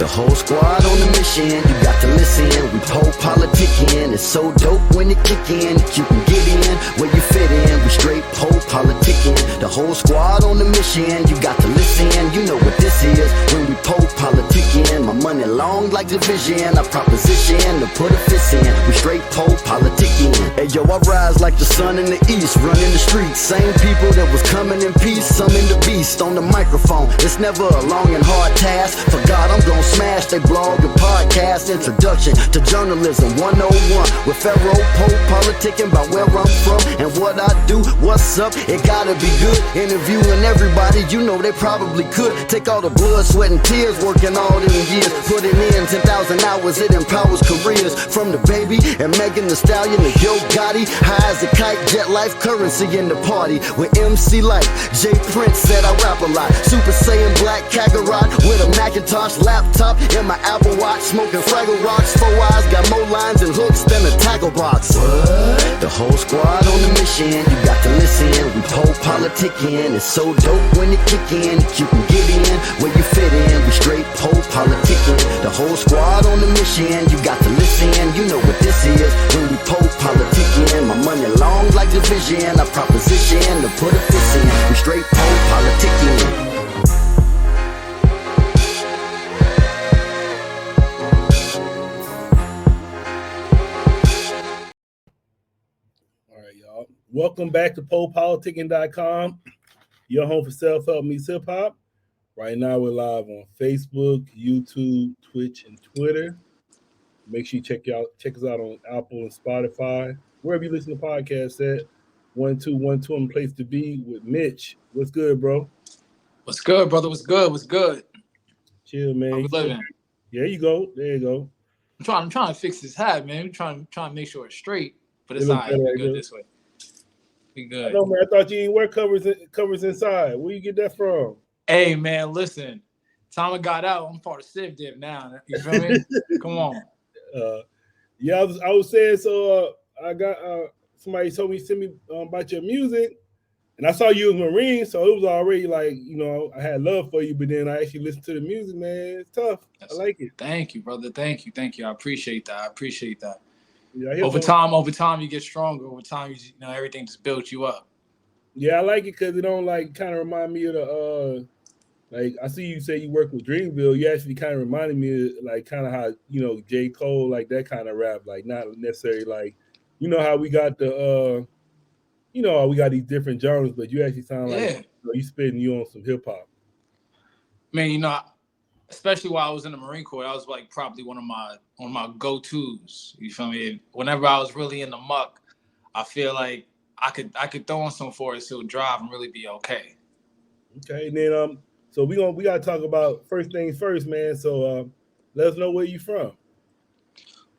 whole squad on the mission, you got to listen. We PoPolitickin, it's so dope when it kick in. You can get in where you fit in. We straight PoPolitickin, the whole squad on the mission, you got to listen. You know what this is when we PoPolitickin. My money long like division, I proposition to put a fist in. We straight PoPolitickin. Hey yo, I rise like the sun in the east, running the streets. Same people that was coming in peace, some in the beast on the microphone. It's never a long and hard task. For God, I'm gon' smash they blog and podcast. Introduction to journalism 101 with Pharaoh PoPolitickin, about where I'm from and what I do. What's up? It gotta be good. Interviewing everybody, you know they probably could. Take all the blood, sweat, and tears, working all them years. Putting in 10,000 hours, it empowers careers. From the baby and Megan Thee Stallion to Yo Gotti. High as a kite, jet life currency in the party. With MC Light, J Prince said I rap a lot. Super Saiyan Black Kakarot with a Macintosh laptop in my Apple Watch. Smoking Fraggle Rocks, 4 eyes, got more lines and hooks than a tackle box. What? The whole squad on the mission, you got to listen. We PoPolitickin, it's so dope when it kick in. You can get in where you fit in. We straight PoPolitickin, the whole squad on the mission, you got to listen. You know what this is when we PoPolitickin. My money long like division, I proposition to put a fist in. We straight PoPolitickin. Welcome back to PoPolitickin.com, your home for self-help meets hip-hop. Right now, we're live on Facebook, YouTube, Twitch, and Twitter. Make sure you check us out on Apple and Spotify. Wherever you listen to podcasts at, 1212 on the place to be with Mitch. What's good, bro? What's good, brother? What's good? Chill, man. How we living? There you go. I'm trying to fix this hat, man. I'm trying to make sure it's straight, but it's all right. We're good this way. We good. No, man. I thought you didn't wear covers inside. Where you get that from? Hey, man, listen. Time I got out, I'm part of Civ Div now. You feel me? Come on. Yeah, I was saying, so I got somebody told me to send me about your music, and I saw you as Marine, so it was already like, you know, I had love for you, but then I actually listened to the music, man. It's tough. I like it. Thank you, brother. Thank you. I appreciate that. Yeah, over time, you get stronger. Over time, you know, everything just builds you up. Yeah, I like it because it don't like kind of remind me of the like I see you say you work with Dreamville. You actually kind of reminded me of like kind of how, you know, J. Cole, like that kind of rap, like not necessarily like, you know how we got the you know, we got these different genres, but you actually sound like, you know, you spitting you on some hip hop. Man, you know, especially while I was in the Marine Corps, that was like probably one of my go-tos. You feel me? Whenever I was really in the muck, I feel like I could throw on some Forest Hill Drive and really be okay. Okay, and then so we gotta talk about first things first, man. So let us know where you from.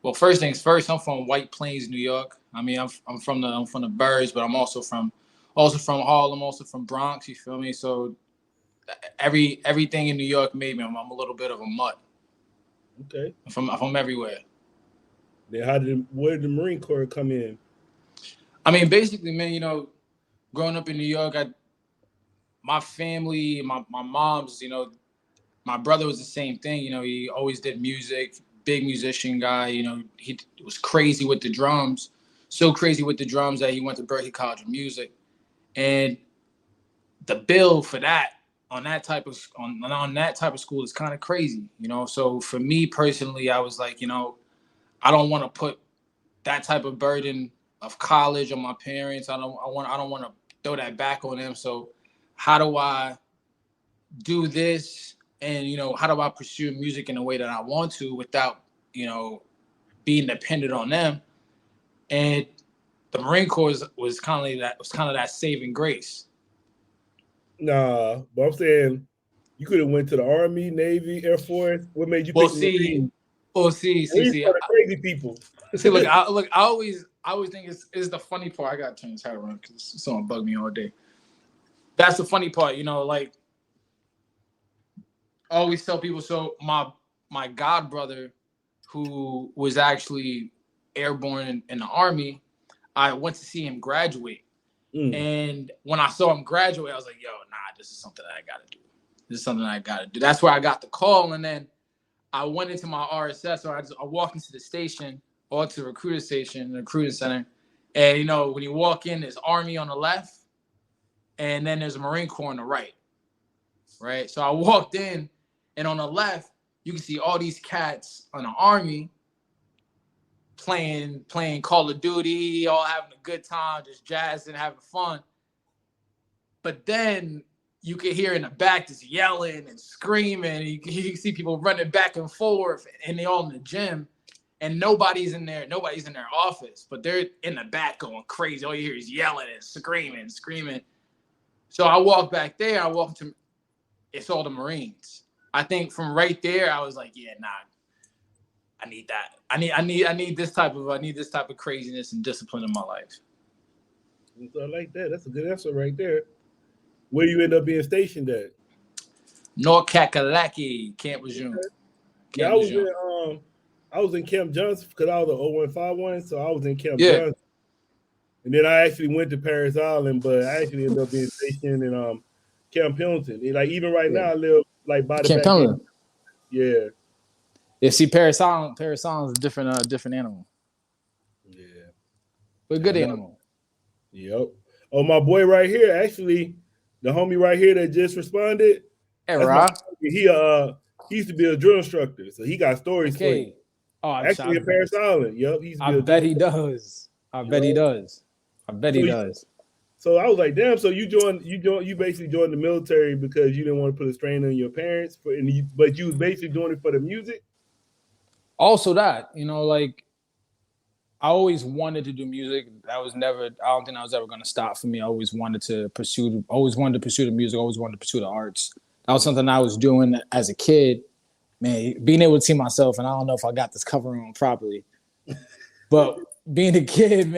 Well, first things first, I'm from White Plains, New York. I mean, I'm from the Burbs, but I'm also from Harlem, also from Bronx. You feel me? So everything in New York made me. I'm a little bit of a mutt. Okay. I'm from everywhere. Then where did the Marine Corps come in? I mean, basically, man, you know, growing up in New York, my family, my mom's, you know, my brother was the same thing. You know, he always did music, big musician guy. You know, he was crazy with the drums, so crazy with the drums that he went to Berkeley College of Music. And the bill for that on that type of school is kind of crazy, you know. So for me personally, I was like, you know, I don't want to put that type of burden of college on my parents. I don't want to throw that back on them. So how do I do this? And, you know, how do I pursue music in a way that I want to without, you know, being dependent on them? And the Marine Corps was kind of that saving grace. Nah, but I'm saying you could have went to the Army, Navy, Air Force. What made you pick the Marine? See. Crazy people. See, I always think it's the funny part. I gotta turn this hat around because someone bugged me all day. That's the funny part, you know. Like I always tell people. So my god brother, who was actually airborne in the Army, I went to see him graduate. And when I saw him graduate, I was like, yo, nah, this is something that I gotta do. That's where I got the call. And then I went into my RSS, or I walked into the station or to the recruiter station, the recruiting center. And, you know, when you walk in, there's Army on the left, and then there's a Marine Corps on the right. Right? So I walked in, and on the left, you can see all these cats on the Army playing Call of Duty, all having a good time, just jazzing, having fun. But then you can hear in the back just yelling and screaming. You can see people running back and forth, and they all in the gym, and nobody's in their office, but they're in the back going crazy. All you hear is yelling and screaming. So I walk back there. I walk into, it's all the Marines. I think from right there, I was like, yeah, nah, I need that. I need this type of craziness and discipline in my life. So I like that. That's a good answer right there. Where you end up being stationed at? North Kakalaki, Camp Lejeune. Yeah, I was in Camp Johnson because I was an 0151, so I was in Camp Johnson. And then I actually went to Paris Island, but I actually ended up being stationed in Camp Pendleton. And like even right now, I live like by the Camp Pendleton. Yeah. Yeah, see, Paris Island is a different animal. Yeah. But good animal. Yep. Oh, my boy right here, actually, the homie right here that just responded. Hey, Rob. He used to be a drill instructor, so he got stories for you. Oh, actually in Paris Island. Yep. I bet he does. I bet he does. So I was like, damn. So you basically joined the military because you didn't want to put a strain on your parents, but you was basically doing it for the music. Also, that, you know, like, I always wanted to do music. I don't think I was ever going to stop for me. I always wanted to pursue the music. Always wanted to pursue the arts. That was something I was doing as a kid. Man, being able to see myself, and I don't know if I got this cover on properly, but being a kid,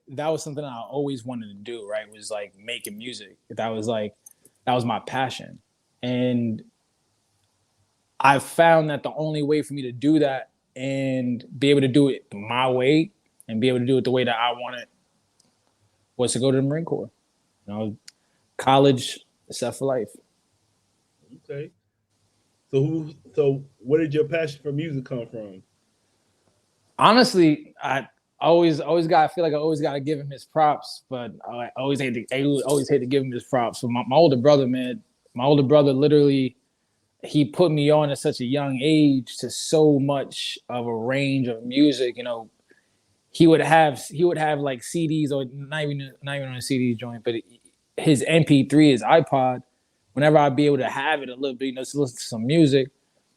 that was something I always wanted to do, right? It was like making music. That was my passion. And I found that the only way for me to do that and be able to do it my way and be able to do it the way that I want it was to go to the Marine Corps. You know, college, set for life. Okay. So where did your passion for music come from? Honestly, I always feel like I always got to give him his props, but I always hate to give him his props. So my older brother, literally, he put me on at such a young age to so much of a range of music. You know, he would have like CDs, or not even on a CD joint, but his MP3, his iPod. Whenever I'd be able to have it a little bit, you know, to listen to some music,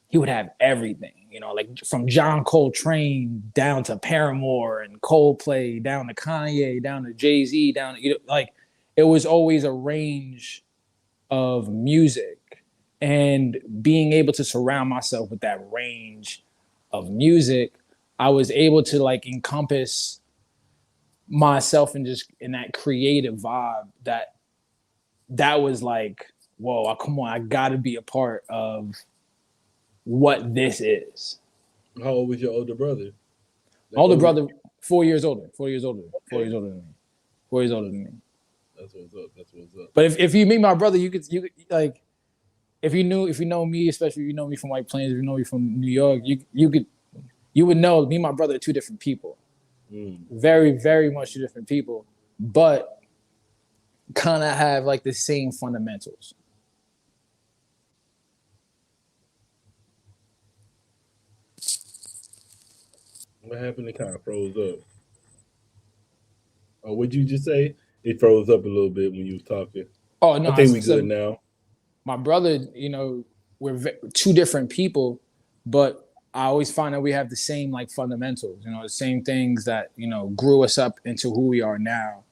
he would have everything. You know, like from John Coltrane down to Paramore and Coldplay, down to Kanye, down to Jay-Z, down to, you know, like it was always a range of music. And being able to surround myself with that range of music, I was able to like encompass myself in that creative vibe that was like, whoa, come on, I gotta be a part of what this is. How old was your older brother? My older brother, 4 years older. 4 years older. Okay. 4 years older than me. 4 years older than me. That's what's up. But if you meet my brother, you could like, if you know me, especially if you know me from White Plains, if you know me from New York, you would know me and my brother are two different people. Very, very much two different people, but kind of have like the same fundamentals. What happened? It kind of froze up. Oh, what'd you just say? It froze up a little bit when you was talking. Oh no, I think we good now. My brother, you know, we're two different people, but I always find that we have the same like fundamentals. You know, the same things that, you know, grew us up into who we are now.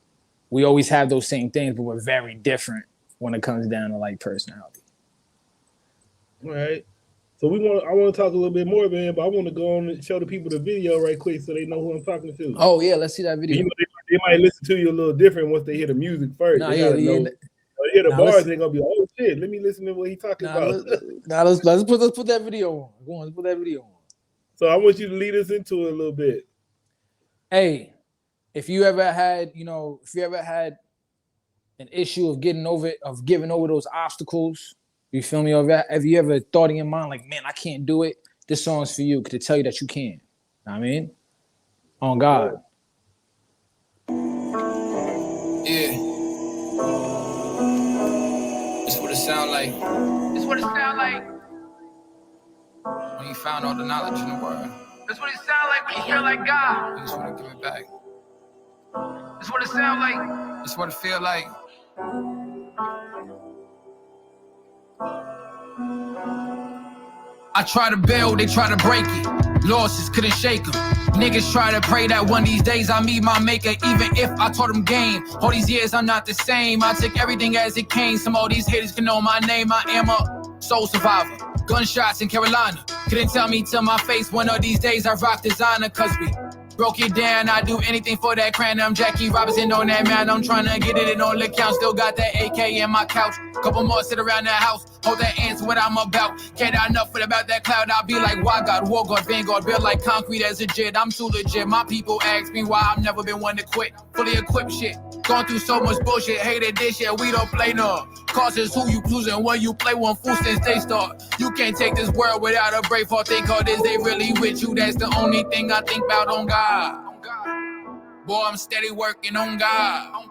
We always have those same things, but we're very different when it comes down to like personality. All right. So I want to talk a little bit more, man, but I want to go on and show the people the video right quick so they know who I'm talking to. Oh yeah, let's see that video. You know, they might listen to you a little different once they hear the music first. No, they hear the bars, they're gonna be like, oh shit, let me listen to what he's talking about. Let's put that video on. Go on, let's put that video on. So I want you to lead us into it a little bit. Hey, if you ever had an issue of giving over those obstacles, you feel me? Or have you ever thought in your mind like, man, I can't do it? this song's for you to tell you that you can. Know what I mean? On God. Yeah. It's what it sound like. It's what it sound like when you found all the knowledge in the world. That's what it sound like when you feel like God. You just want to give it back. That's what it sound like. That's what it feel like. I try to build, they try to break it. Losses couldn't shake them. Niggas try to pray that one of these days I meet my maker. Even if I taught them game, all these years I'm not the same. I took everything as it came. Some of these haters can know my name. I am a soul survivor. Gunshots in Carolina. Couldn't tell me to my face one of these days I rock designer. Cause we broke it down. I do anything for that crown. I'm Jackie Robinson on that man. I'm trying to get it in on the count. Still got that AK in my couch. Couple more sit around the house. Hold that answer what I'm about. Can't enough about that cloud. I'll be like, why God, war God, Vanguard, built like concrete as a jet. I'm too legit. My people ask me why I've never been one to quit. Fully equipped shit. Gone through so much bullshit. Hated this shit. We don't play no. Cause is who you choosing when you play one fool since they start. You can't take this world without a brave heart. Think all this, they really with you. That's the only thing I think about on God. Boy, I'm steady working on God.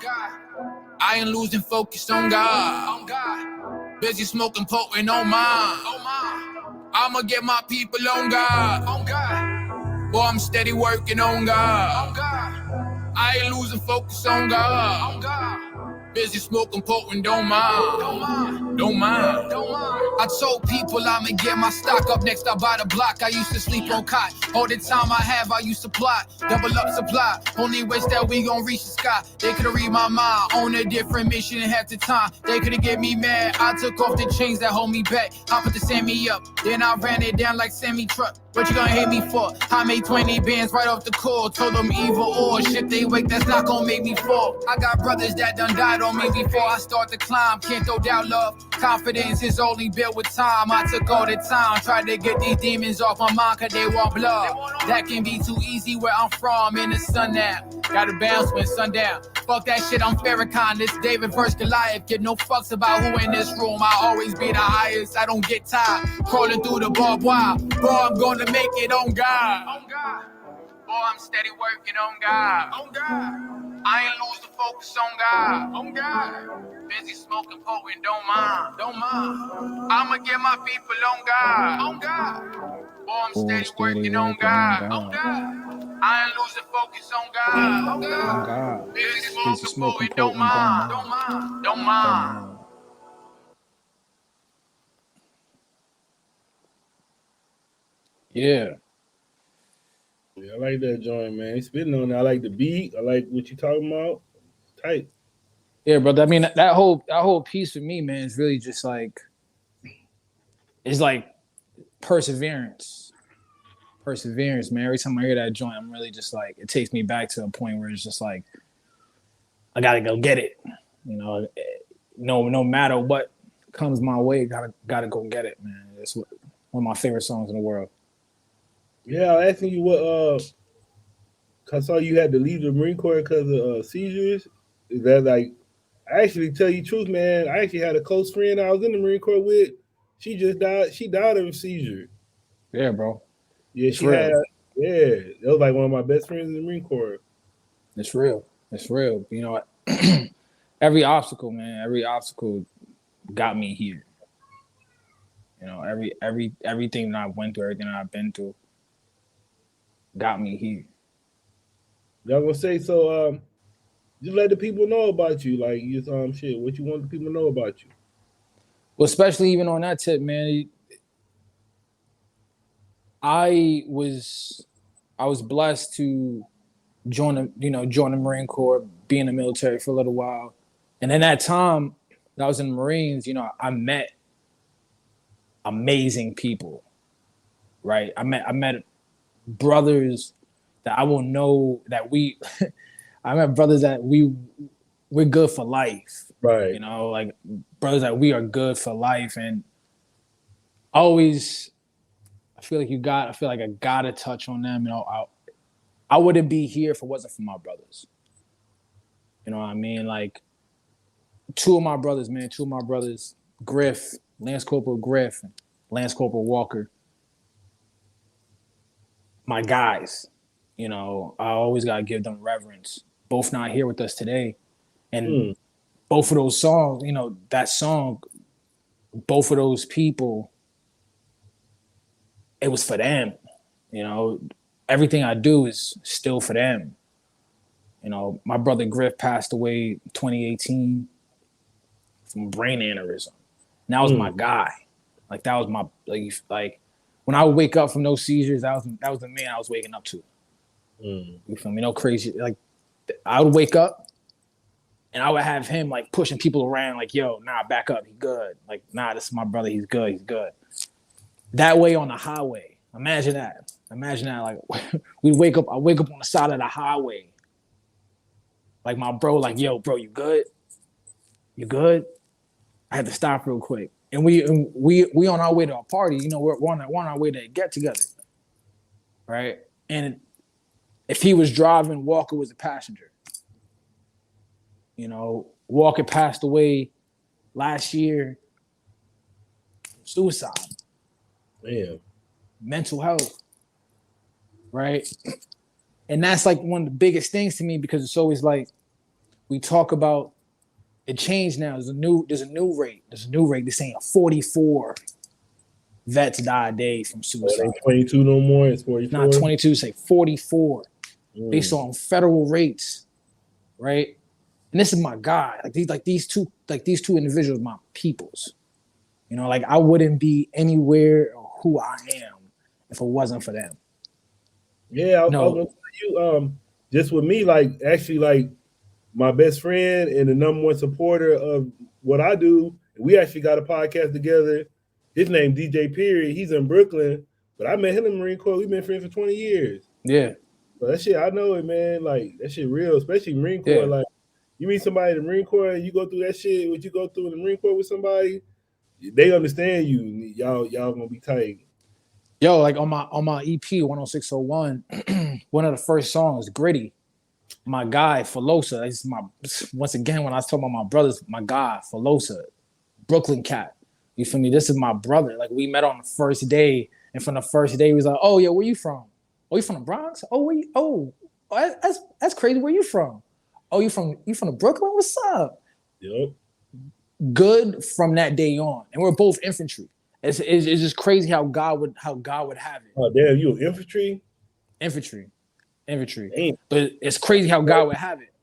I ain't losing focus on God. Busy smoking potent on mine. I'ma get my people on God. Boy, I'm steady working on God. I ain't losing focus on God. Busy smoking potent, don't mind. Don't mind. I told people I'ma get my stock up next. I buy the block. I used to sleep on cot. All the time I have, I used to plot. Double up supply. Only wish that we gon' reach the sky. They could've read my mind on a different mission half the time. They could've get me mad. I took off the chains that hold me back. I put the Sammy up. Then I ran it down like Sammy truck. What you gonna hate me for? I made 20 bands right off the core. Told them evil or shit they wake, that's not gonna make me fall. I got brothers that done died on me before I start to climb. Can't throw down love. Confidence is only built with time. I took all the time. Tried to get these demons off my mind cause they want blood. That can be too easy where I'm from in the sun now. Gotta bounce when sundown. Fuck that shit, I'm Farrakhan. This David versus Goliath. Give no fucks about who in this room. I always be the highest. I don't get tired. Crawling through the barbed wire. Boy, I'm gonna make it on God. Boy, I'm steady working on God. I ain't losing focus on God. Busy smoking potent, don't mind. I'ma get my people on God. Boy, I'm steady working on God. I ain't losing focus on God. Busy smoking potent, don't mind. Yeah. Yeah, I like that joint, man. He's spitting on it. I like the beat. I like what you talking about. Tight. Yeah, brother. I mean, that whole piece for me, man, is really just like, it's like perseverance, man. Every time I hear that joint, I'm really just like, it takes me back to a point where it's just like, I gotta go get it. You know, no matter what comes my way, gotta go get it, man. It's one of my favorite songs in the world. Yeah, I was asking you what, I saw you had to leave the Marine Corps because of seizures. Is that like, I actually tell you the truth, man. I actually had a close friend I was in the Marine Corps with. She just died. She died of a seizure. Yeah, bro. Yeah, it's real. That was like one of my best friends in the Marine Corps. It's real. You know, every obstacle, man, got me here. You know, everything that I went through, everything that I've been through, got me here. Y'all gonna say so? Just let the people know about you, like you shit. What you want the people to know about you? Well, especially even on that tip, man. I was blessed to join the Marine Corps, be in the military for a little while, and in that time that I was in the Marines, you know, I met amazing people. Right, I met brothers that I will know that I met brothers that we're good for life. Right. You know, like brothers that we are good for life. And I feel like I gotta touch on them. You know, I wouldn't be here if it wasn't for my brothers. You know what I mean? Like two of my brothers, Griff, Lance Corporal Griff, and Lance Corporal Walker. my guys. You know, I always gotta give them reverence. Both not here with us today, and both of those songs, you know, that song, both of those people, it was for them. You know, everything I do is still for them. You know, my brother Griff passed away 2018 from brain aneurysm. And that was my guy. Like that was my like when I would wake up from those seizures, that was the man I was waking up to. You feel me? No crazy. Like I would wake up and I would have him like pushing people around, like, yo, nah, back up, he good. Like, nah, this is my brother, he's good, he's good. That way on the highway. Imagine that. Imagine that. Like I wake up on the side of the highway. Like my bro, like, yo, bro, you good? You good? I had to stop real quick. And we on our way to a party, you know, we're on our way to get together. Right? And if he was driving, Walker was a passenger. You know, Walker passed away last year. Suicide. Man. Mental health. Right? And that's like one of the biggest things to me, because it's always like we talk about it changed now. There's a new rate. They're saying 44 vets die a day from suicide. It ain't 22 no more. It's 44. Not 22, say 44. Based on federal rates, right? And this is my guy. These two individuals, my peoples. You know, like I wouldn't be anywhere or who I am if it wasn't for them. Yeah, I was gonna tell you, just with me, like actually, like my best friend and the number one supporter of what I do. We actually got a podcast together. His name DJ Period. He's in Brooklyn, but I met him in the Marine Corps. We've been friends for 20 years. Yeah. So that shit, I know it, man. Like that shit real, especially Marine Corps. Yeah. Like you meet somebody in the Marine Corps and you go through that shit, what you go through in the Marine Corps with somebody, they understand you. Y'all gonna be tight. Yo, like on my EP 10601, one of the first songs, Gritty. My guy, Filosa. This is once again, when I was talking about my brothers, my guy, Filosa, Brooklyn cat. You feel me? This is my brother. Like we met on the first day, and from the first day, he was like, "Oh yeah, where you from? Oh, you from the Bronx? Oh, that's crazy. Where you from? Oh, you from Brooklyn? What's up?" Yep. Good from that day on, and we're both infantry. It's just crazy how God would have it. Oh damn, you infantry? Infantry. Damn. But it's crazy how God would have it.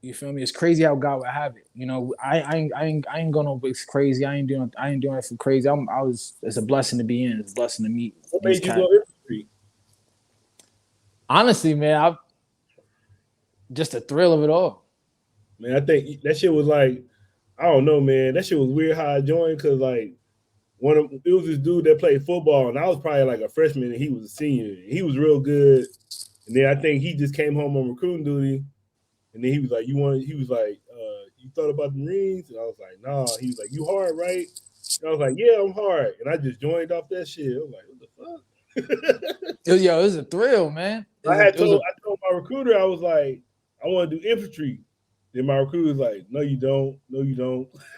You feel me? It's crazy how God would have it. You know, I ain't going no crazy. I ain't doing it for crazy. It's a blessing to be in. It's a blessing to meet. What made you go infantry? Honestly, man, just the thrill of it all. Man, I think that shit was like, I don't know, man. That shit was weird how I joined, because like it was this dude that played football, and I was probably like a freshman, and he was a senior. He was real good, and then I think he just came home on recruiting duty, and then he was like, you thought about the Marines? And I was like, nah. He was like, you hard, right? And I was like, yeah, I'm hard. And I just joined off that shit. I was like, what the fuck? It was a thrill, man. I told my recruiter, I was like, I want to do infantry. Then my recruiter was like, no, you don't.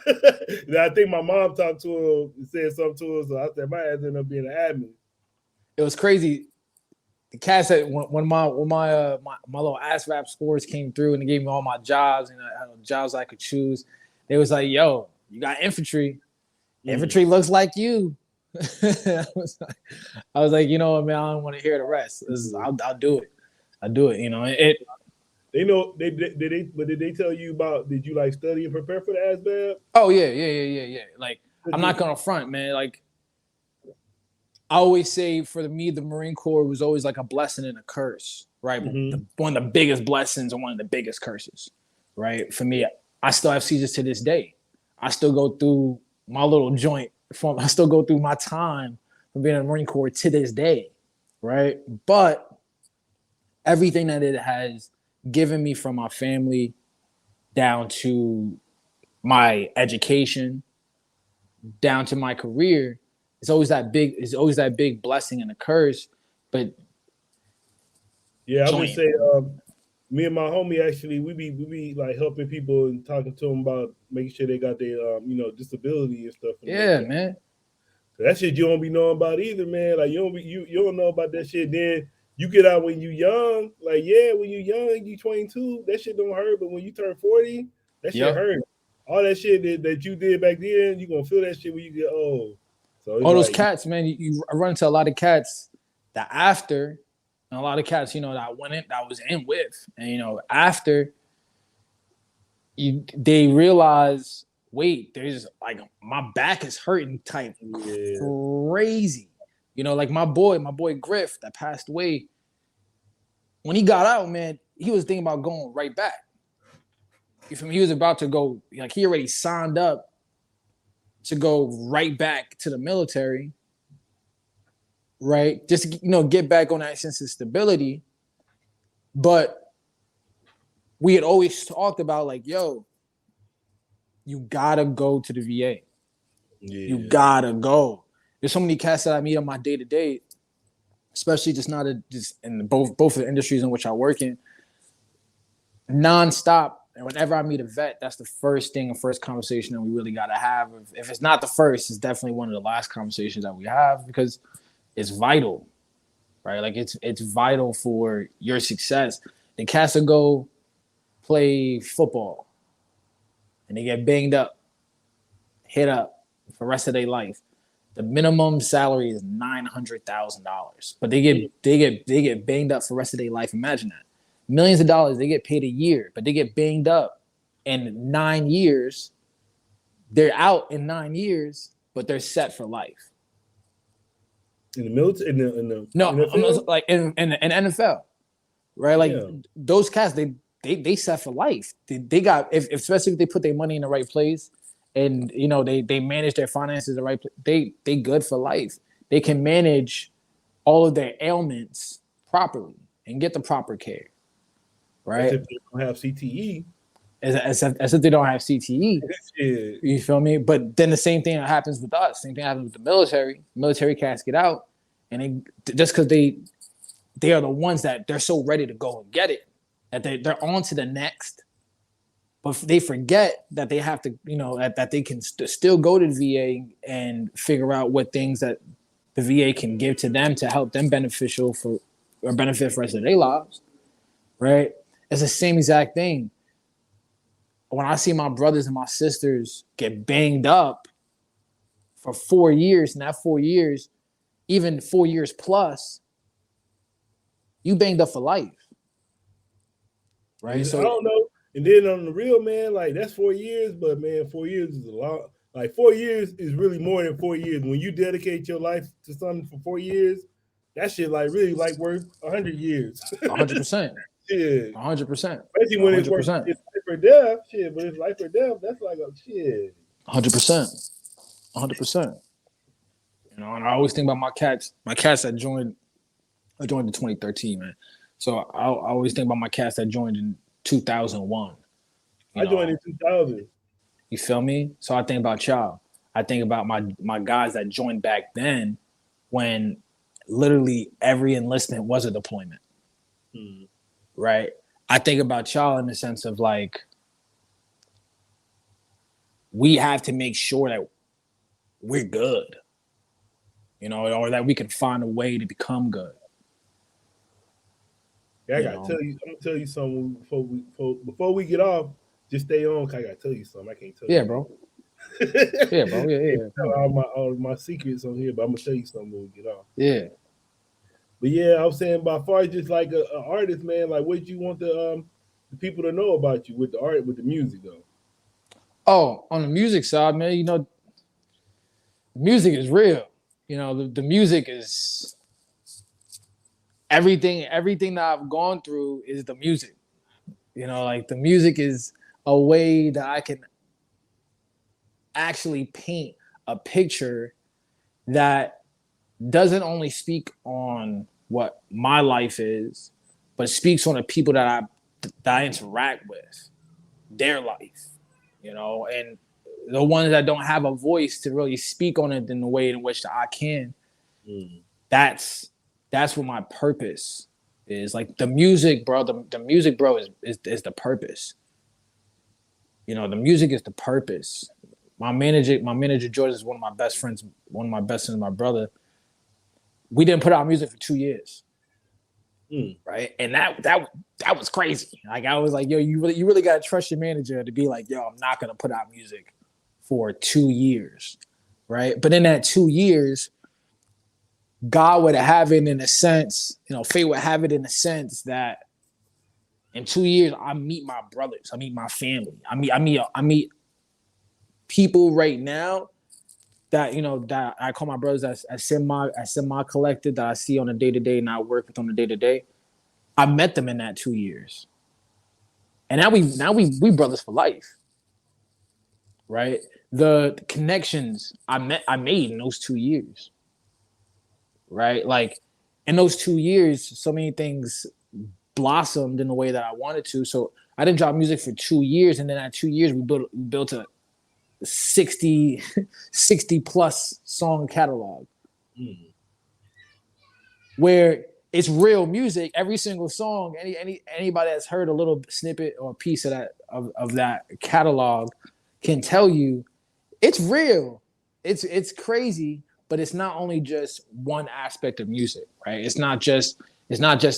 And I think my mom talked to him and said something to her, so I said, my ass ended up being an admin. It was crazy. The cat said when my little ASVAB scores came through and they gave me all my jobs and jobs I could choose, they was like, yo, you got infantry. Infantry looks like you. I was like, you know what, man, I don't want to hear the rest. I'll do it. You know, it. They know did they tell you about, did you like study and prepare for the ASVAB? Oh yeah. Like I'm not gonna front, man. Like I always say, for me, the Marine Corps was always like a blessing and a curse, right? Mm-hmm. One of the biggest blessings and one of the biggest curses, right? For me, I still have seizures to this day. I still go through my little joint I still go through my time from being in the Marine Corps to this day, right? But everything that it has given me from my family down to my education, down to my career, it's always that big blessing and a curse. But yeah, I would say me and my homie, actually, we be like helping people and talking to them about making sure they got their disability and stuff. Yeah, man. That shit you don't be knowing about either, man. Like you don't know about that shit. Then you get out when you young. Like when you young, you 22, that shit don't hurt. But when you turn 40, that shit hurt. All that shit that you did back then, you gonna feel that shit when you get old. So all those cats, man. You run into a lot of cats that after, and a lot of cats, that was in with, and after they realize, wait, there's like my back is hurting type crazy. Like my boy Griff that passed away. When he got out, man, he was thinking about going right back. You feel me? He was about to go, like he already signed up to go right back to the military, right? Just to, get back on that sense of stability. But we had always talked about like, yo, you gotta go to the VA. Yeah. You gotta go. There's so many cats that I meet on my day-to-day, especially just in both of the industries in which I work in, nonstop. And whenever I meet a vet, that's the first conversation that we really got to have. If it's not the first, it's definitely one of the last conversations that we have because it's vital, right? Like it's vital for your success. The cats will go play football and they get banged up, hit up for the rest of their life. The minimum salary is $900,000, but they get banged up for the rest of their life. Imagine that. Millions of dollars, they get paid a year, but they get banged up in 9 years. They're out in 9 years, but they're set for life. In the military, in the NFL? Like in the NFL, right? Like those cats, they set for life. They got especially if they put their money in the right place, and they manage their finances the right place. They good for life. They can manage all of their ailments properly and get the proper care. Right. As if they don't have CTE. As if they don't have CTE. You feel me? But then the same thing happens with us. Same thing happens with the military. Military cats get out, and just because they are the ones that they're so ready to go and get it, that they're on to the next. But they forget that they have to, that they can still go to the VA and figure out what things that the VA can give to them to help them benefit for the rest of their lives. Right? It's the same exact thing. When I see my brothers and my sisters get banged up for 4 years, and that 4 years, even 4 years plus, you banged up for life. Right? So I don't know. And then on the real, man, like that's 4 years, but man, 4 years is a lot. Like 4 years is really more than 4 years. When you dedicate your life to something for 4 years, that shit like really like worth 100 years. 100%. Yeah, 100%. Especially when it's life or death, shit. But it's life or death. That's like a shit. 100%. 100%. And I always think about my cats. My cats that joined. I joined in 2013, man. So I always think about my cats that joined in 2001. I joined in 2000. You feel me? So I think about y'all. I think about my guys that joined back then, when literally every enlistment was a deployment. Right? I think about y'all in the sense of like, we have to make sure that we're good, or that we can find a way to become good. Yeah, I'm gonna tell you something before we get off. Just stay on, cause I gotta tell you something. I can't tell you. Yeah, bro. Yeah, bro. Yeah. All my secrets on here, but I'm gonna tell you something when we get off. Yeah. But yeah, I was saying, by far, just like an artist, man, like what you want the people to know about you with the art, with the music, though. Oh, on the music side, man, music is real. The music is everything. Everything that I've gone through is the music. Like the music is a way that I can actually paint a picture that doesn't only speak on what my life is, but speaks on the people that I interact with, their life, and the ones that don't have a voice to really speak on it in the way in which I can. That's what my purpose is. Like the music, bro. The music, bro, is the purpose. The music is the purpose. my manager George is one of my best friends, my brother. We didn't put out music for 2 years. Right. And that was crazy. Like I was like, yo, you really gotta trust your manager to be like, yo, I'm not gonna put out music for 2 years. Right. But in that 2 years, God would have it in a sense, fate would have it in a sense that in 2 years, I meet my brothers, I meet my family, I meet people right now that that I call my brothers as semi collected, that I see on a day-to-day and I work with on a day-to-day. I met them in that 2 years. And now we brothers for life. Right? The connections I made in those 2 years. Right? Like in those 2 years, so many things blossomed in the way that I wanted to. So I didn't drop music for 2 years, and then at 2 years we built a 60 plus song catalog where it's real music. Every single song, anybody that's heard a little snippet or piece of that catalog can tell you it's real. It's crazy, but it's not only just one aspect of music, right? It's not just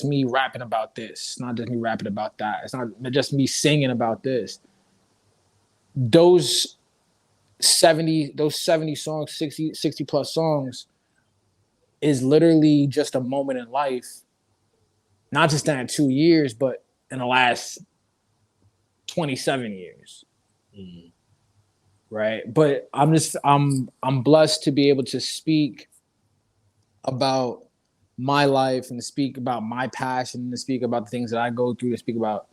me rapping about this. It's not just me rapping about that. It's not just me singing about this. Those 70 songs, 60 plus songs is literally just a moment in life, not just in 2 years, but in the last 27 years. Right. But I'm blessed to be able to speak about my life and to speak about my passion, to speak about the things that I go through, to speak about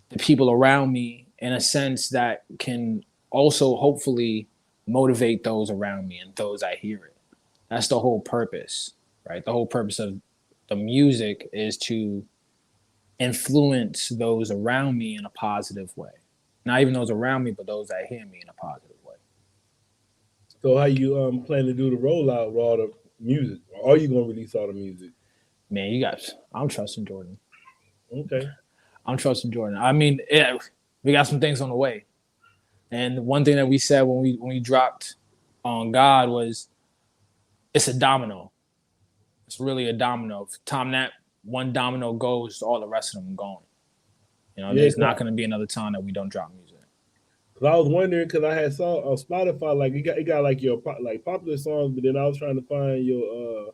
the people around me in a sense that can also hopefully motivate those around me and those I hear it. That's the whole purpose, right? The whole purpose of the music is to influence those around me in a positive way. Not even those around me, but those that hear me in a positive way. So how you plan to do the rollout of all the music? Or are you gonna release all the music? Man, I'm trusting Jordan. Okay. I'm trusting Jordan. I mean, we got some things on the way. And one thing that we said when we dropped on God was, it's a domino. It's really a domino. If the time that one domino goes, all the rest of them going. There's not going to be another time that we don't drop music. Cause I was wondering, cause I had saw on Spotify, like it got like your like popular songs, but then I was trying to find your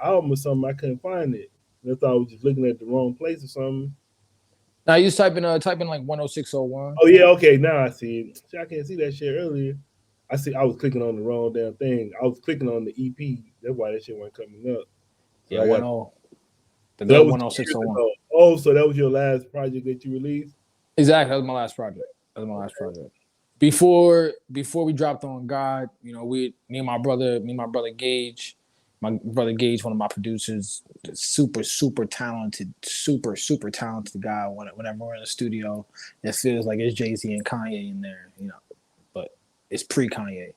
album or something. I couldn't find it. I thought I was just looking at the wrong place or something. Now you just type in like 10601. Oh yeah, okay. Now I see it. See, I can't see that shit earlier. I was clicking on the wrong damn thing. I was clicking on the EP. That's why that shit wasn't coming up. So yeah, 10601. Oh, so that was your last project that you released? Exactly. That was my last project. Before we dropped on God, me and my brother Gage. My brother Gage, one of my producers, super talented, super talented guy. Whenever we're in the studio, it feels like it's Jay-Z and Kanye in there, but it's pre-Kanye.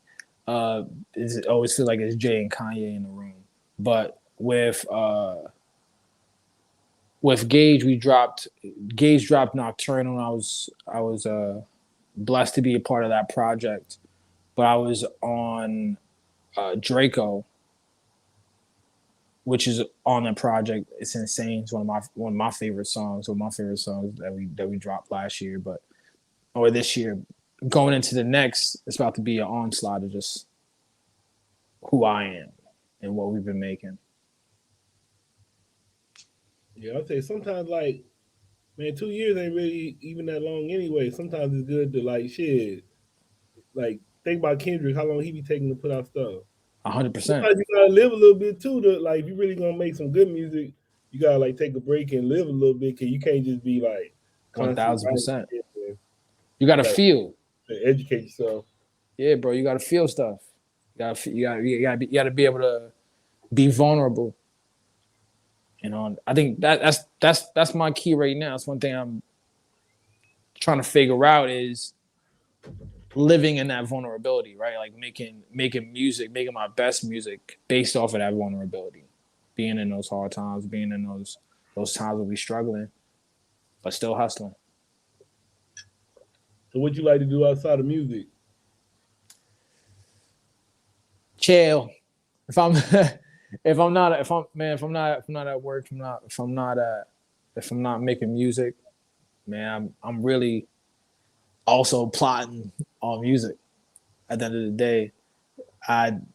It always feels like it's Jay and Kanye in the room. But with Gage, Gage dropped Nocturnal. I was blessed to be a part of that project, but I was on Draco, which is on the project. It's insane. It's one of my favorite songs. One of my favorite songs that we dropped last year, or this year. Going into the next, it's about to be an onslaught of just who I am and what we've been making. Yeah, I'll say sometimes, like, man, 2 years ain't really even that long anyway. Sometimes it's good to like think about Kendrick, how long he be taking to put out stuff. 100%. Sometimes you gotta live a little bit too. If you really gonna make some good music, you gotta like take a break and live a little bit, because you can't just be like 1,000%. You gotta feel. Educate yourself. Yeah, bro. You gotta feel stuff. You gotta be able to be vulnerable. I think that's my key right now. It's one thing I'm trying to figure out is living in that vulnerability, right? Like making music, making my best music based off of that vulnerability, being in those hard times, being in those times where we struggling, but still hustling. So what you like to do outside of music? chill. If I'm if I'm not at work, if I'm not making music, man, I'm really also plotting on music. At the end of the day, I'm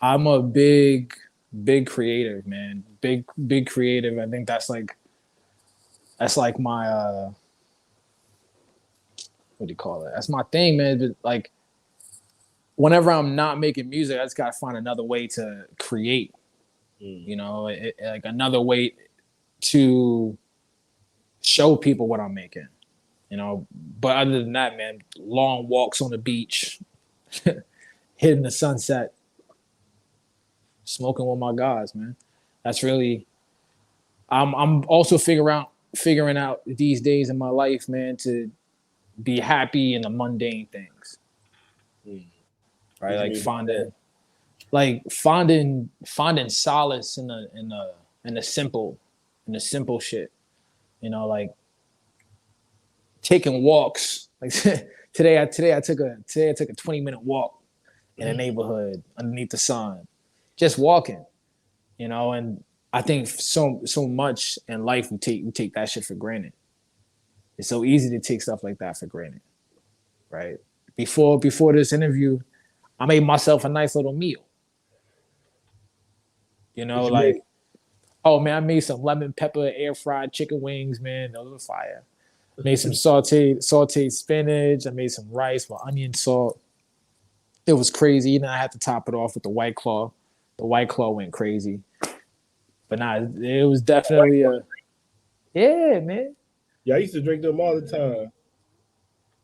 a big creative, man. Big creative. I think that's like my what do you call it? That's my thing, man. But like whenever I'm not making music, I just gotta find another way to create. You know, like another way to show people what I'm making. You know, but other than that, man, long walks on the beach, hitting the sunset, smoking with my guys, man. That's really. I'm also figuring out these days in my life, man, to be happy in the mundane things. Right, finding solace in the simple shit. You know, like taking walks. Like today I took a 20-minute walk in a neighborhood underneath the sun, just walking. You know, and I think so much in life we take that shit for granted. It's so easy to take stuff like that for granted, right? Before this interview, I made myself a nice little meal. You know, like, oh man, I made some lemon pepper air fried chicken wings, man. Those were fire. Made some sauteed spinach. I made some rice with onion salt. It was crazy. And then I had to top it off with the White Claw. The White Claw went crazy. But nah, it was definitely yeah, man. Yeah, I used to drink them all the time.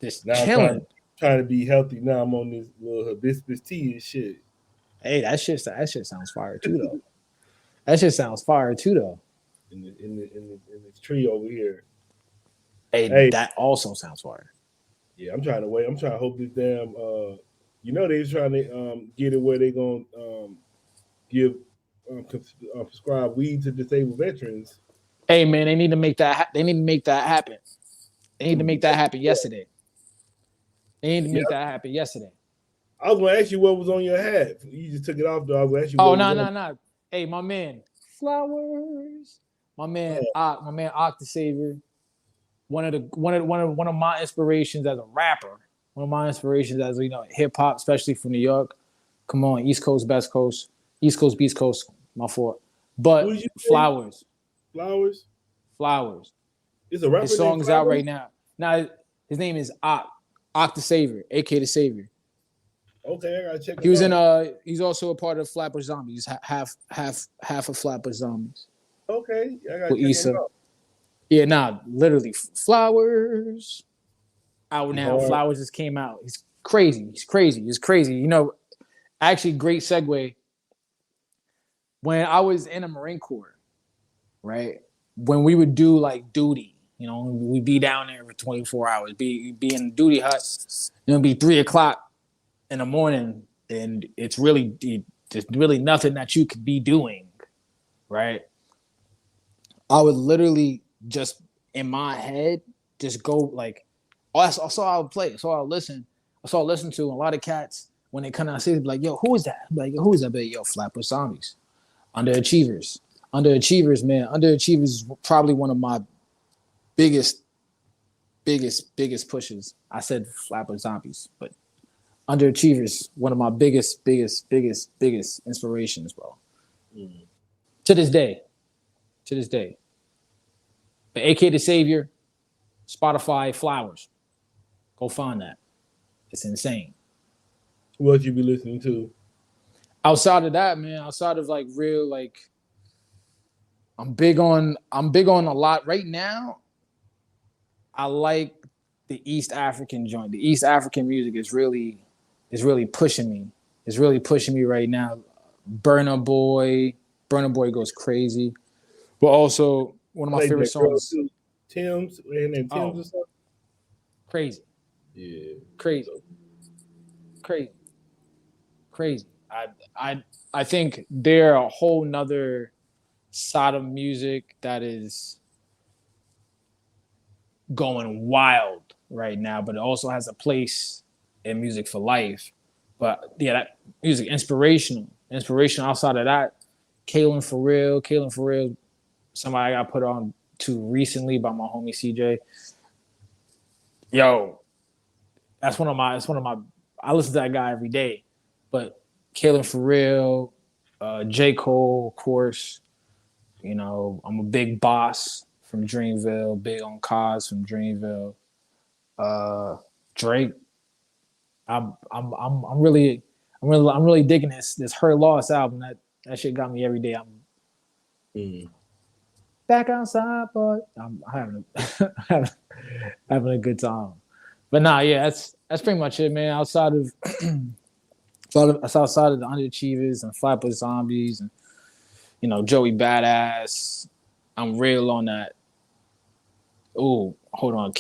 Just now killing. Trying to be healthy. Now I'm on this little hibiscus tea and shit. Hey, that shit sounds fire too, though. That shit sounds fire too, though. In this tree over here. Hey, that also sounds fire. Yeah, I'm trying to wait. I'm trying to hope this damn. You know they're trying to get it where they gonna give prescribe weed to disabled veterans. Hey man, they need to make that. They need to make that happen. They need to make that happen yesterday. They need to make that happen yesterday. I was gonna ask you what was on your hat. You just took it off, though. I was gonna ask you. Oh no. Hey, my man, flowers. My man, Ock the Savior. One of my inspirations as a rapper. One of my inspirations as hip hop, especially from New York. Come on, East Coast, West Coast, East Coast, Beast Coast. My fault. But Flowers. Flowers. It's a rapper. His song is out right now. Now his name is Ock the Savior, aka the Savior. Okay, I gotta check. He was in he's also a part of Flatbush Zombies. Half of Flatbush Zombies. Okay, I gotta check it out. Yeah, literally Flowers out now. Flowers just came out. He's crazy. You know, actually, great segue. When I was in the Marine Corps, right? When we would do like duty, you know, we'd be down there for 24 hours, be in the duty hut. It'd be 3:00 in the morning, and there's really nothing that you could be doing, right? I would literally just in my head just go like, that's all I would play. That's all I would listen. That's all I listen to. And a lot of cats when they come out, see, like, yo, who is that? I'm like, who is that? Yo, Flatbush Zombies, Underachievers, man. Underachievers is probably one of my biggest pushes. I said Flatbush Zombies, but Underachievers, one of my biggest inspirations, bro. To this day. But AK the Savior, Spotify, Flowers. Go find that. It's insane. What you be listening to? Outside of that, man, outside of like real, like I'm big on a lot right now. I like the East African joint. The East African music is really pushing me. It's really pushing me right now. Burna Boy goes crazy. But also one of my favorite songs. Tim's and Tim's or something. Crazy. Yeah. Crazy. I think they're a whole nother side of music that is going wild right now, but it also has a place in music for life. But yeah, that music inspirational. Outside of that, Kalen for real. Somebody I got put on to recently by my homie CJ. Yo, that's one of my. I listen to that guy every day. But Kalen for real, J. Cole, of course. You know, I'm a big boss from Dreamville, big on Cozz from Dreamville. Drake. I'm really digging this Her Loss album. That shit got me every day. I'm back outside, but I'm having a good time. But nah, yeah, that's pretty much it, man. Outside of the underachievers and Flatbush Zombies and Joey Badass, I'm real on that. Oh, hold on,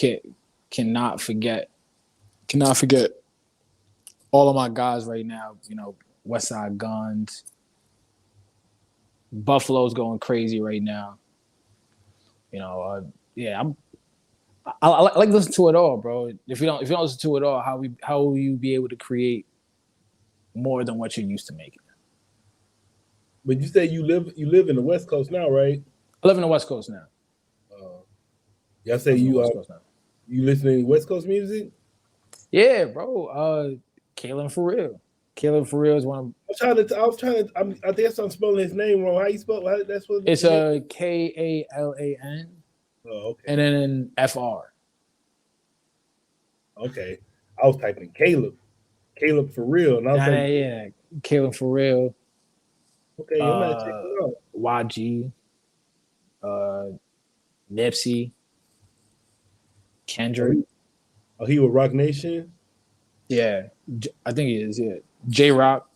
cannot forget all of my guys right now. Westside Guns, Buffalo's going crazy right now. Yeah, I like to listen to it all, bro. If you don't listen to it all, how will you be able to create more than what you're used to making? But you say you live in the West Coast now, right? I live in the West Coast now. Y'all say you listening to West Coast music? Yeah, bro. Kalen for real is one of. I guess I'm spelling his name wrong. How you spell? That's what it's a Kalan. Oh, okay. And then FR. Okay, I was typing Caleb for real, and I was yeah, Caleb for real. Okay, I'm gonna check it out. YG, Nipsey, Kendrick. Oh, he with Rock Nation? Yeah, I think he is. Yeah, J Rock.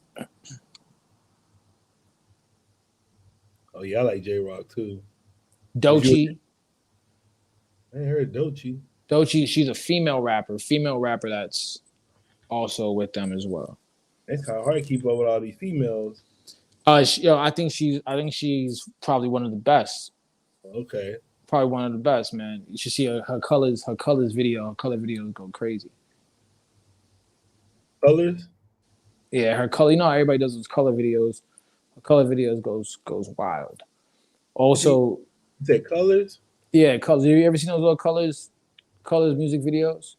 Oh yeah, I like J Rock too. Doechii. I ain't heard Doechii. Doechii, she's a female rapper that's also with them as well. It's kind of hard to keep up with all these females. I think she's probably one of the best. Okay. Probably one of the best, man. You should see her color videos go crazy. Colors? Yeah, her color. Everybody does those color videos. Her color videos goes wild. Also, you said colors? Yeah, colors. Have you ever seen those little colors music videos?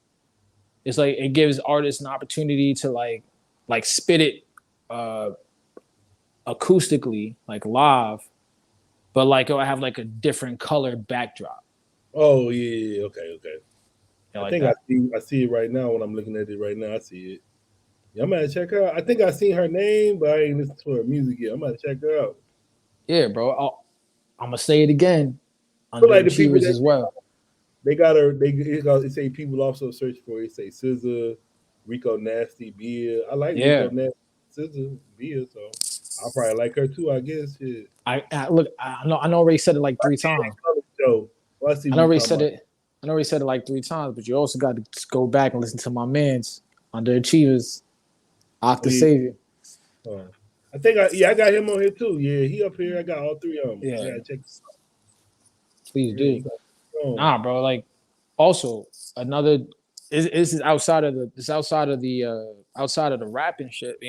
It's like it gives artists an opportunity to like spit it acoustically, like live, but like it'll have like a different color backdrop. Oh yeah, okay. I think that. I see it right now when I'm looking at it right now. I see it. Yeah, I'm gonna check her out. I think I seen her name, but I ain't listened to her music yet. I'm gonna check her out. Yeah, bro. I'm gonna say it again. Underachievers as well. They got her. They say people also search for it. Say SZA, Rico Nasty, Bia. I like Rico Nasty, SZA, Bia. So I'll probably like her too. I guess. Shit. I look. I know. I already said it like 3 times. I already said it like 3 times. But you also got to go back and listen to my man's Underachievers, Octa Savior. I think I got him on here too. Yeah, he up here. I got all 3 of them. Yeah, check this out. Please do. Nah, bro. Like, also another. This is outside of the rapping shit.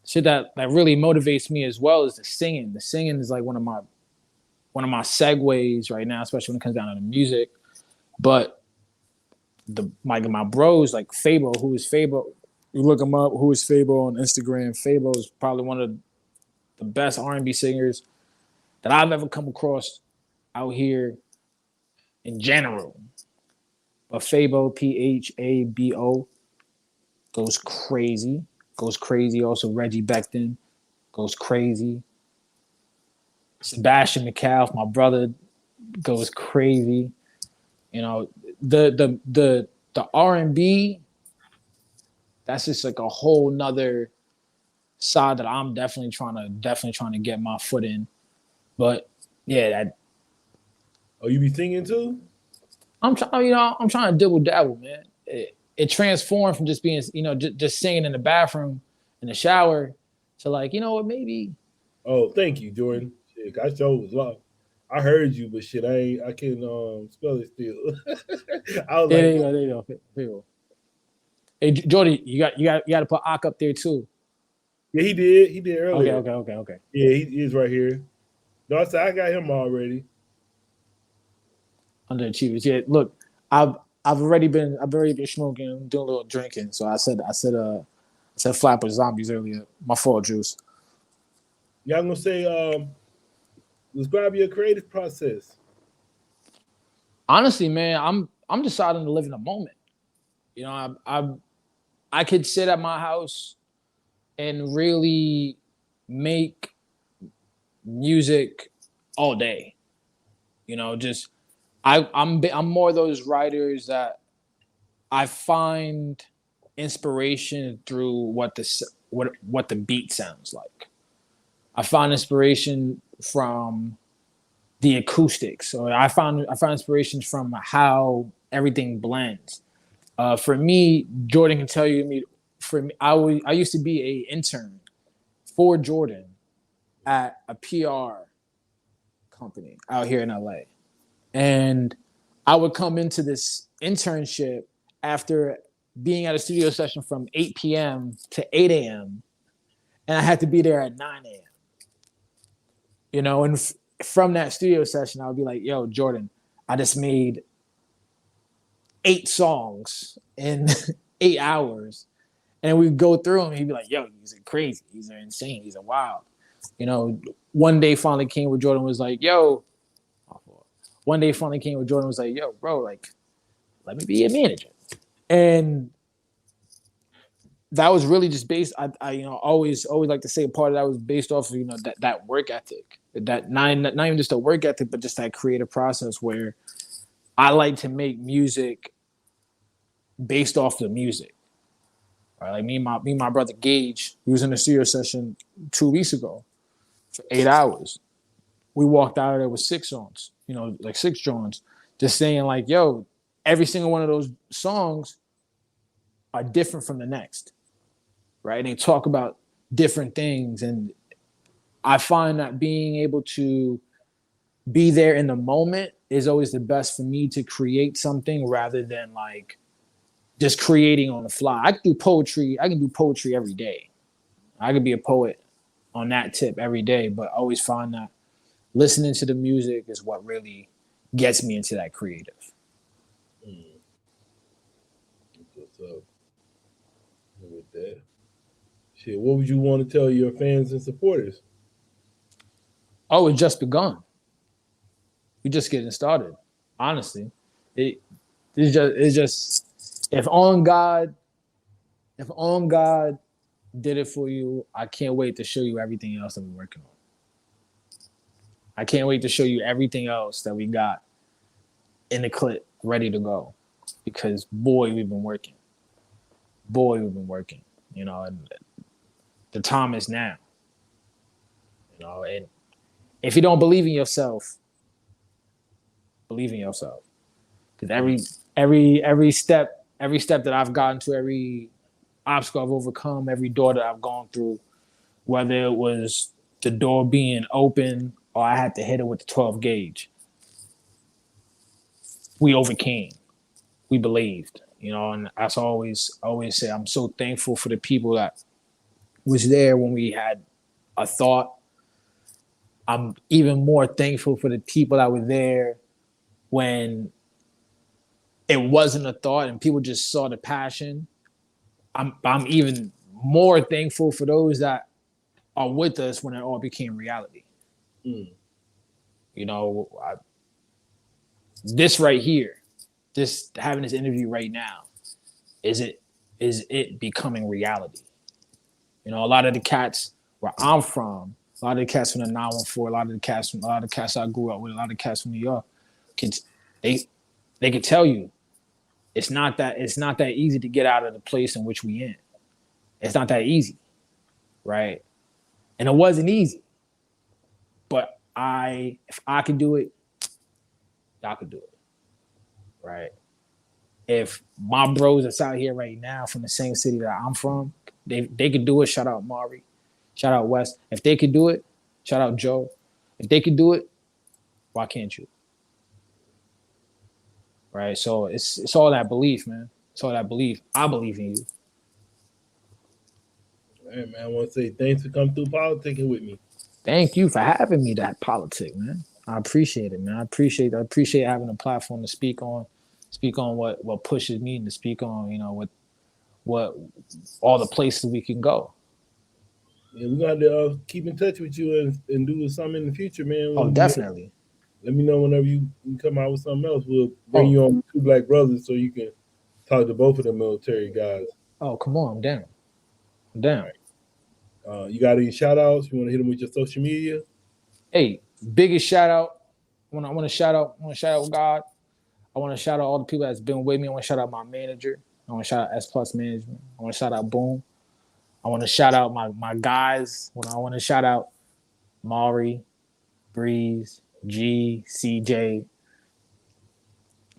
Shit that really motivates me as well is the singing. The singing is like one of my segues right now, especially when it comes down to the music. But my bros like Fabo, who is Fabo. You look him up. Who is Fabo on Instagram? Fabo is probably one of the best R&B singers that I've ever come across out here in general. But Fabo, Phabo, goes crazy. Also, Reggie Becton goes crazy. Sebastian McAuliffe, my brother, goes crazy. The R&B, that's just like a whole nother side that I'm definitely trying to get my foot in. But yeah, that. Oh, you be singing too? I'm trying to dibble dabble, man. It transformed from just being, just singing in the bathroom, in the shower, to like, maybe. Oh, thank you, Jordan. Shit, I sure was lost. I heard you, but shit, I can't spell it still. I was there you go. Hey, Jordy, you got to put Ak up there too. Yeah, he did. He did earlier. Okay. Yeah, he is right here. No, I said I got him already. Underachievers. Yeah, look, I've already been smoking, I'm doing a little drinking. So I said Flapper Zombies earlier. My fault, Juice. Y'all gonna say describe your creative process. Honestly, man, I'm deciding to live in a moment. You know, I could sit at my house and really make music all day. You know, just I'm more of those writers that I find inspiration through what the beat sounds like. I find inspiration from the acoustics, or I found inspirations from how everything blends. For me, Jordan can tell you. For me, I used to be an intern for Jordan at a PR company out here in LA, and I would come into this internship after being at a studio session from 8 p.m. to 8 a.m. and I had to be there at 9 a.m. You know, and from that studio session, I would be like, "Yo, Jordan, I just made 8 songs in 8 hours," and we'd go through them. He'd be like, "Yo, these are crazy. These are insane. These are wild." You know, one day finally came where Jordan was like, "Yo." One day finally came where Jordan was like, "Yo, bro, like, let me be your manager," and that was really just based. I you know always like to say part of that was based off of that work ethic, that not even just a work ethic, but just that creative process where I like to make music based off the music. Right? Like me and my brother Gage, we was in a studio session 2 weeks ago for 8 hours. We walked out of there with 6 songs, like 6 joints, just saying like, yo, every single one of those songs are different from the next, right? And they talk about different things. And I find that being able to be there in the moment is always the best for me to create something rather than like just creating on the fly. I can do poetry every day. I could be a poet on that tip every day, but I always find that listening to the music is what really gets me into that creative. What's up with that? Shit, what would you want to tell your fans and supporters? Oh, it's just begun. We're just getting started. Honestly, it's just if on God did it for you, I can't wait to show you everything else that we're working on. I can't wait to show you everything else that we got in the clip ready to go, because boy, we've been working. And the time is now. And if you don't believe in yourself, believe in yourself. Because every step that I've gotten to, every obstacle I've overcome, every door that I've gone through, whether it was the door being open or I had to hit it with the 12 gauge, we overcame. We believed, and as I always say, I'm so thankful for the people that was there when we had a thought. I'm even more thankful for the people that were there when it wasn't a thought and people just saw the passion. I'm even more thankful for those that are with us when it all became reality. This right here, this having this interview right now, is it becoming reality? A lot of the cats where I'm from, a lot of the cats from the 914, a lot of the cats I grew up with, a lot of the cats from New York, they can tell you it's not that easy to get out of the place in which we in. It's not that easy, right? And it wasn't easy. But if I could do it, y'all could do it, right? If my bros that's out here right now from the same city that I'm from, they could do it. Shout out Mari, shout out West. If they could do it, shout out Joe. If they could do it, why can't you? Right? So it's all that belief, man. So I believe in you. All right, man. I want to say thanks for coming through politicking with me. Thank you for having me. That politic, man. I appreciate it, man. I appreciate having a platform to speak on what pushes me and to speak on, you know, what all the places we can go. Yeah, we're going to keep in touch with you and do something in the future, man. Oh, definitely. Let me know whenever you come out with something else. We'll bring you on Two Black Brothers so you can talk to both of the military guys. Oh, come on, I'm down. I'm down. Right. You got any shout outs? You want to hit them with your social media? Hey, biggest shout out. I want to shout out God. I want to shout out all the people that's been with me. I want to shout out my manager. I want to shout out S Plus Management. I want to shout out Boom. I want to shout out my guys. I want to shout out Maury, Breeze, G, CJ,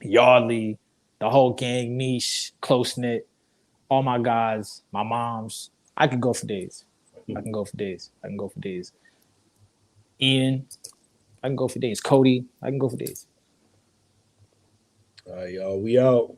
Yardley, the whole gang, Niche, Close Knit, all my guys, my moms. I could go for days. Ian, I can go for days. Cody, I can go for days. All right, y'all. We out.